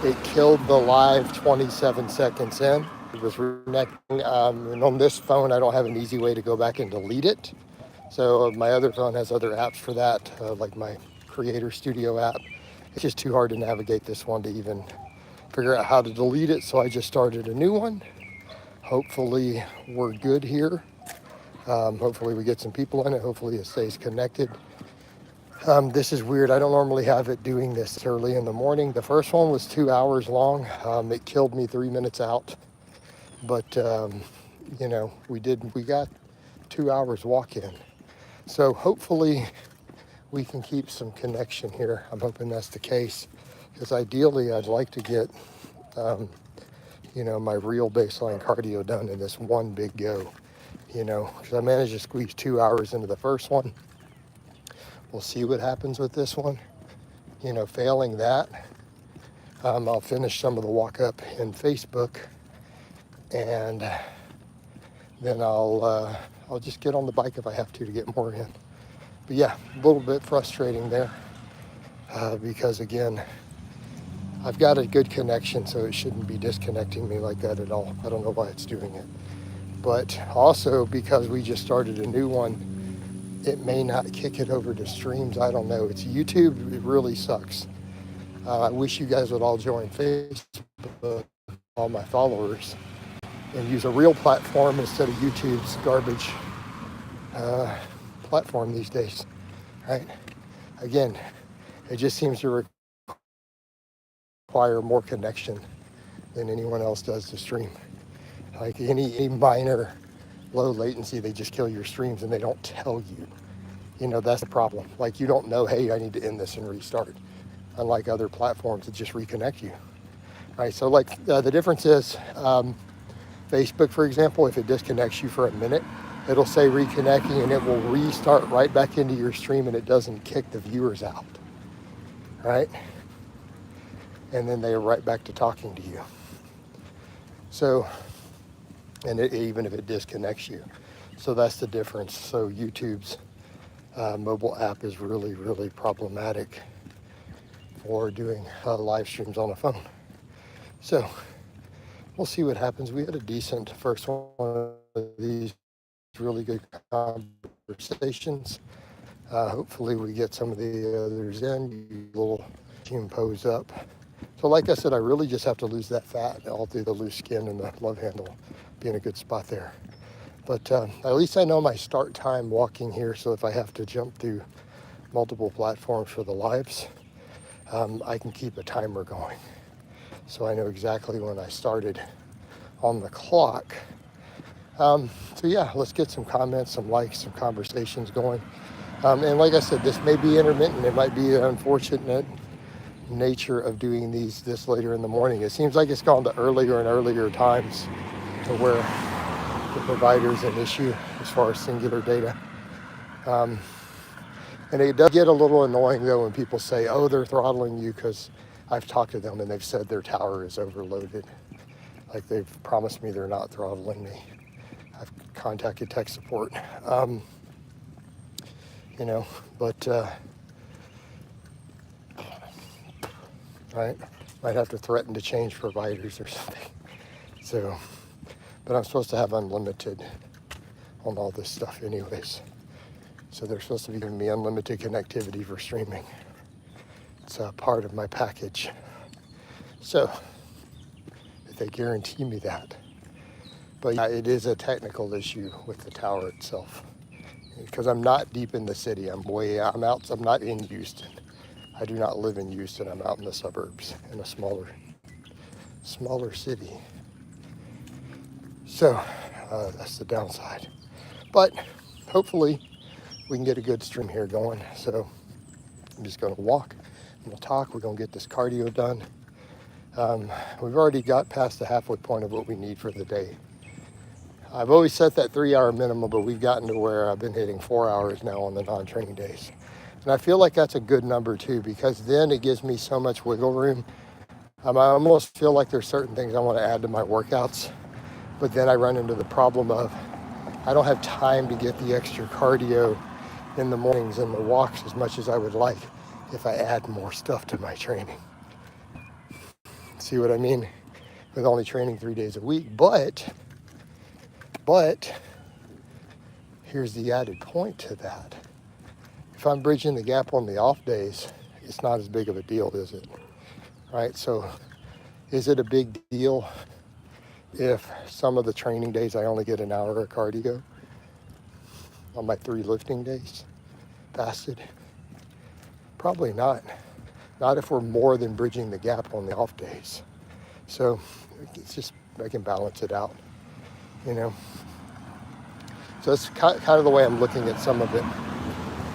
it killed the live 27 seconds in. It was reconnecting, and on this phone, I don't have an easy way to go back and delete it. So my other phone has other apps for that, like my Creator Studio app. It's just too hard to navigate this one to even figure out how to delete it. So I just started a new one. Hopefully we're good here. Hopefully we get some people in it. Hopefully it stays connected. This is weird. I don't normally have it doing this early in the morning. The first one was 2 hours long. It killed me 3 minutes out. But, you know, we got 2 hours walk in. So hopefully we can keep some connection here. I'm hoping that's the case. Because ideally I'd like to get, you know, my real baseline cardio done in this one big go. You know, because I managed to squeeze 2 hours into the first one. We'll see what happens with this one. You know, failing that, I'll finish some of the walk up in Facebook, and then I'll just get on the bike if I have to get more in. But yeah, a little bit frustrating there because again, I've got a good connection, so it shouldn't be disconnecting me like that at all. I don't know why it's doing it. But also because we just started a new one, it may not kick it over to streams. I don't know. It's YouTube. It really sucks. I wish you guys would all join Facebook, all my followers, and use a real platform instead of YouTube's garbage platform these days, right? Again, it just seems to require more connection than anyone else does to stream. Like any minor low latency, they just kill your streams and they don't tell you. You know, that's the problem. Like you don't know, hey, I need to end this and restart. Unlike other platforms that just reconnect you. Right, so like the difference is Facebook, for example, if it disconnects you for a minute, it'll say reconnecting and it will restart right back into your stream and it doesn't kick the viewers out, right? And then they're right back to talking to you. So, and even if it disconnects you. So that's the difference. So YouTube's mobile app is really, really problematic for doing live streams on a phone. So we'll see what happens. We had a decent first one of these really good conversations. Hopefully we get some of the others in. You little team pose up. So like I said, I really just have to lose that fat all through the loose skin and the love handle. Be in a good spot there. But at least I know my start time walking here. So if I have to jump through multiple platforms for the lives, I can keep a timer going. So I know exactly when I started on the clock. So yeah, let's get some comments, some likes, some conversations going. And like I said, this may be intermittent. It might be an unfortunate nature of doing this later in the morning. It seems like it's gone to earlier and earlier times to where the provider's an issue as far as singular data. And it does get a little annoying though when people say, oh, they're throttling you, because I've talked to them and they've said their tower is overloaded. Like they've promised me they're not throttling me. I've contacted tech support. You know, but right, might have to threaten to change providers or something. So, but I'm supposed to have unlimited on all this stuff anyways. So they're supposed to be giving me unlimited connectivity for streaming. It's a part of my package. So if they guarantee me that. But yeah, it is a technical issue with the tower itself. Because I'm not deep in the city. I'm not in Houston. I do not live in Houston. I'm out in the suburbs in a smaller city. So that's the downside. But hopefully we can get a good stream here going. So I'm just going to walk and we'll talk. We're going to get this cardio done. We've already got past the halfway point of what we need for the day. I've always set that 3 hour minimum, but we've gotten to where I've been hitting 4 hours now on the non-training days. And I feel like that's a good number too, because then it gives me so much wiggle room. I almost feel like there's certain things I want to add to my workouts, but then I run into the problem of I don't have time to get the extra cardio in the mornings and the walks as much as I would like if I add more stuff to my training. See what I mean? With only training 3 days a week. But here's the added point to that. If I'm bridging the gap on the off days, it's not as big of a deal, is it? Right? So is it a big deal if some of the training days I only get an hour of cardio on my 3 lifting days fasted? Probably not. Not if we're more than bridging the gap on the off days. So it's just, I can balance it out, you know. So that's kind of the way I'm looking at some of it,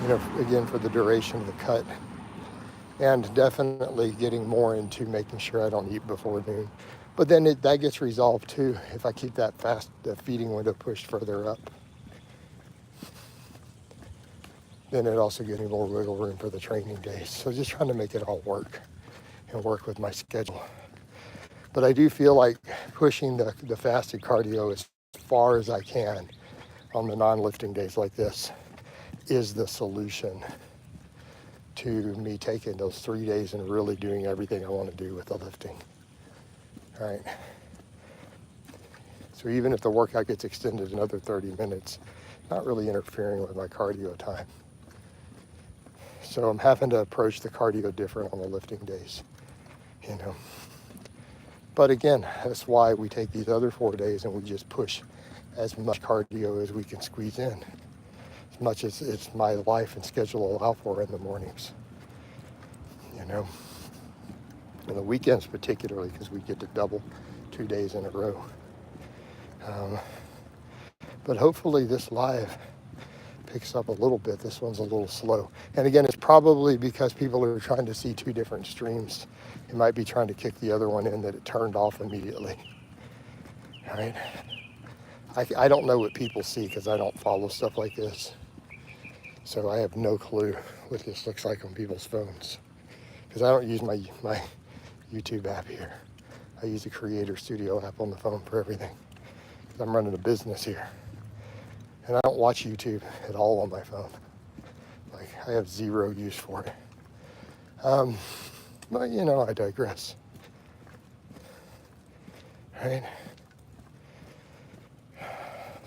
you know, again, for the duration of the cut. And definitely getting more into making sure I don't eat before noon. But then that gets resolved too if I keep that the feeding window pushed further up. Then it also getting more wiggle room for the training days. So just trying to make it all work and work with my schedule. But I do feel like pushing the fasted cardio as far as I can on the non-lifting days like this is the solution to me taking those 3 days and really doing everything I want to do with the lifting. All right. So even if the workout gets extended another 30 minutes, not really interfering with my cardio time. So I'm having to approach the cardio different on the lifting days, you know. But again, that's why we take these other 4 days and we just push as much cardio as we can squeeze in, as much as it's my life and schedule allow for in the mornings, you know. And the weekends particularly, because we get to double 2 days in a row. But hopefully this live picks up a little bit. This one's a little slow. And again, it's probably because people are trying to see 2 different streams. It might be trying to kick the other one in that it turned off immediately. All right. I don't know what people see because I don't follow stuff like this. So I have no clue what this looks like on people's phones. Because I don't use my YouTube app here. I use the Creator Studio app on the phone for everything. I'm running a business here. And I don't watch YouTube at all on my phone. Like, I have zero use for it. But, you know, I digress. Right?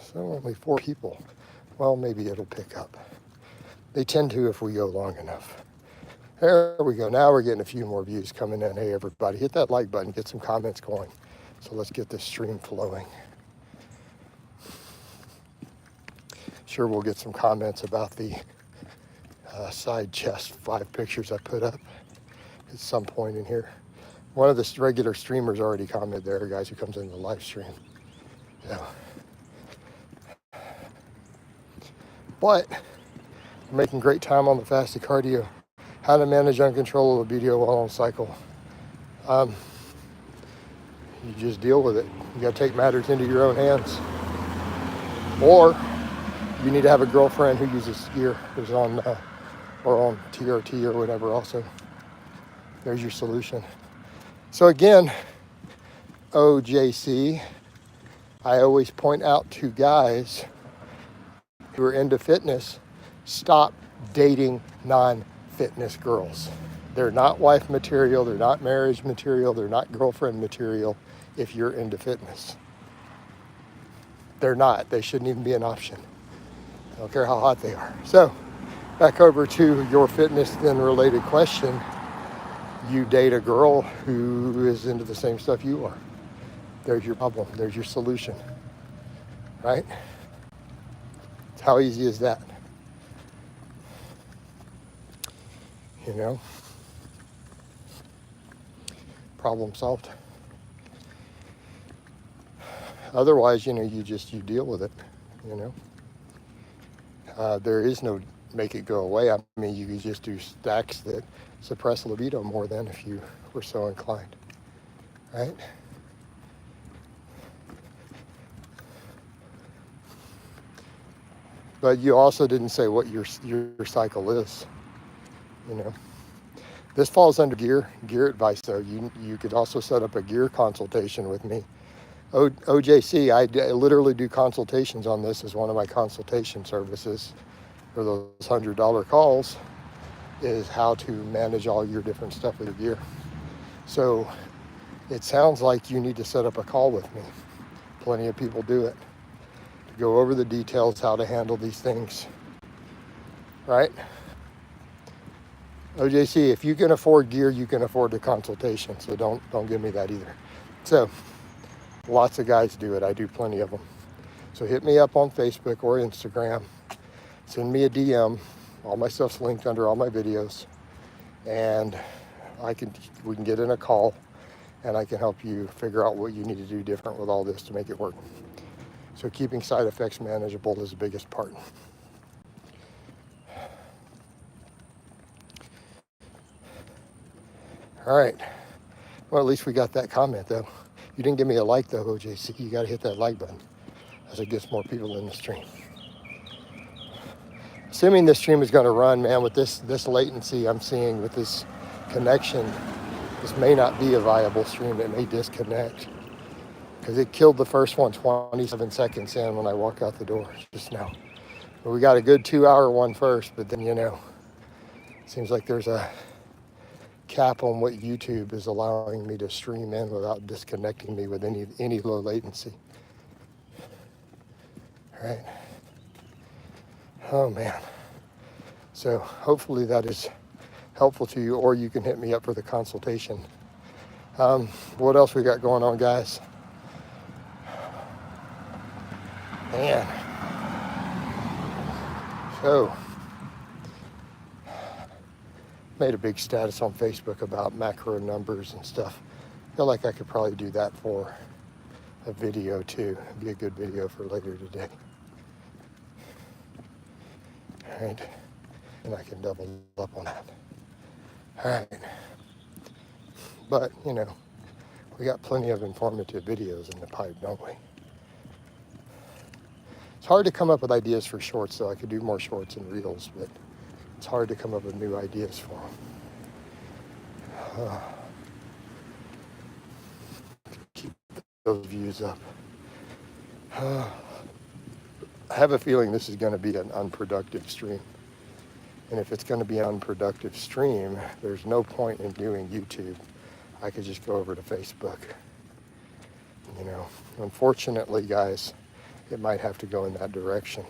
So only 4 people. Well, maybe it'll pick up. They tend to if we go long enough. There we go. Now we're getting a few more views coming in. Hey, everybody, hit that like button. Get some comments going. So let's get this stream flowing. Sure, we'll get some comments about the side chest 5 pictures I put up at some point in here. One of the regular streamers already commented there, guys who comes in the live stream. Yeah. But I'm making great time on the fasted cardio. How to manage uncontrollable libido while on cycle. You just deal with it. You got to take matters into your own hands. Or you need to have a girlfriend who uses gear, who's on or on TRT or whatever also. There's your solution. So again, OJC, I always point out to guys who are into fitness, stop dating non-fitness girls. They're not wife material, they're not marriage material, they're not girlfriend material if you're into fitness. They're not. They shouldn't even be an option. I don't care how hot they are. So, back over to your fitness then related question. You date a girl who is into the same stuff you are. There's your problem. There's your solution. Right? How easy is that? You know? Problem solved. Otherwise, you know, you deal with it, you know? There is no make it go away. I mean, you could just do stacks that suppress libido more than if you were so inclined, right? But you also didn't say what your cycle is, you know. This falls under gear advice, though. You could also set up a gear consultation with me. OJC, I literally do consultations on this as one of my consultation services for those $100 calls, is how to manage all your different stuff with your gear. So It sounds like you need to set up a call with me. Plenty of people do it. To go over the details, how to handle these things, right? OJC, if you can afford gear, you can afford the consultation. So don't give me that either. So lots of guys do it. I do plenty of them. So hit me up on Facebook or Instagram. Send me a DM. All my stuff's linked under all my videos. And we can get in a call and I can help you figure out what you need to do different with all this to make it work. So keeping side effects manageable is the biggest part. All right. Well, at least we got that comment though. You didn't give me a like though, OJC. You got to hit that like button as it gets more people in the stream. Assuming this stream is going to run, man, with this latency I'm seeing with this connection, this may not be a viable stream. It may disconnect because it killed the first one 27 seconds in when I walked out the door just now. But we got a good 2-hour one first, but then, it seems like there's a cap on what YouTube is allowing me to stream in without disconnecting me with any low latency. All right. Oh man. So hopefully that is helpful to you, or you can hit me up for the consultation. What else we got going on, guys? Man. So, made a big status on Facebook about macro numbers and stuff. Feel like I could probably do that for a video too. It'd be a good video for later today. All right, and I can double up on that. All right, but we got plenty of informative videos in the pipe, don't we? It's hard to come up with ideas for shorts, though. I could do more shorts and reels, but it's hard to come up with new ideas for them. Keep those views up. I have a feeling this is going to be an unproductive stream. And if it's going to be an unproductive stream, there's no point in doing YouTube. I could just go over to Facebook. Unfortunately, guys, it might have to go in that direction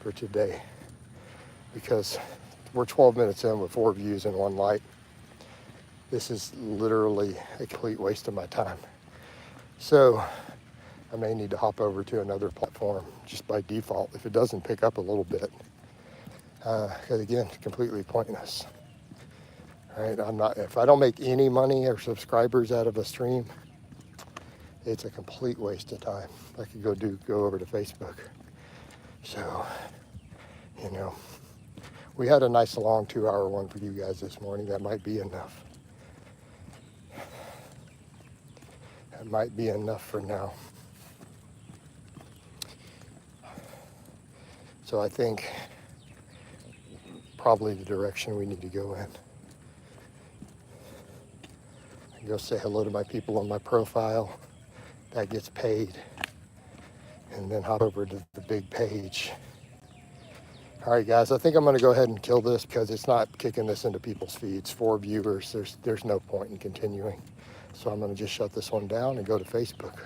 for today because we're 12 minutes in with 4 views and 1 like. This is literally a complete waste of my time. So I may need to hop over to another platform just by default if it doesn't pick up a little bit. Because again, it's completely pointless. Right? If I don't make any money or subscribers out of a stream, it's a complete waste of time. I could go over to Facebook. So, we had a nice long 2-hour one for you guys this morning. That might be enough. That might be enough for now. So I think probably the direction we need to go in. I can go say hello to my people on my profile. That gets paid. And then hop over to the big page. All right, guys, I think I'm going to go ahead and kill this because it's not kicking this into people's feeds. 4 viewers, there's no point in continuing. So I'm going to just shut this one down and go to Facebook.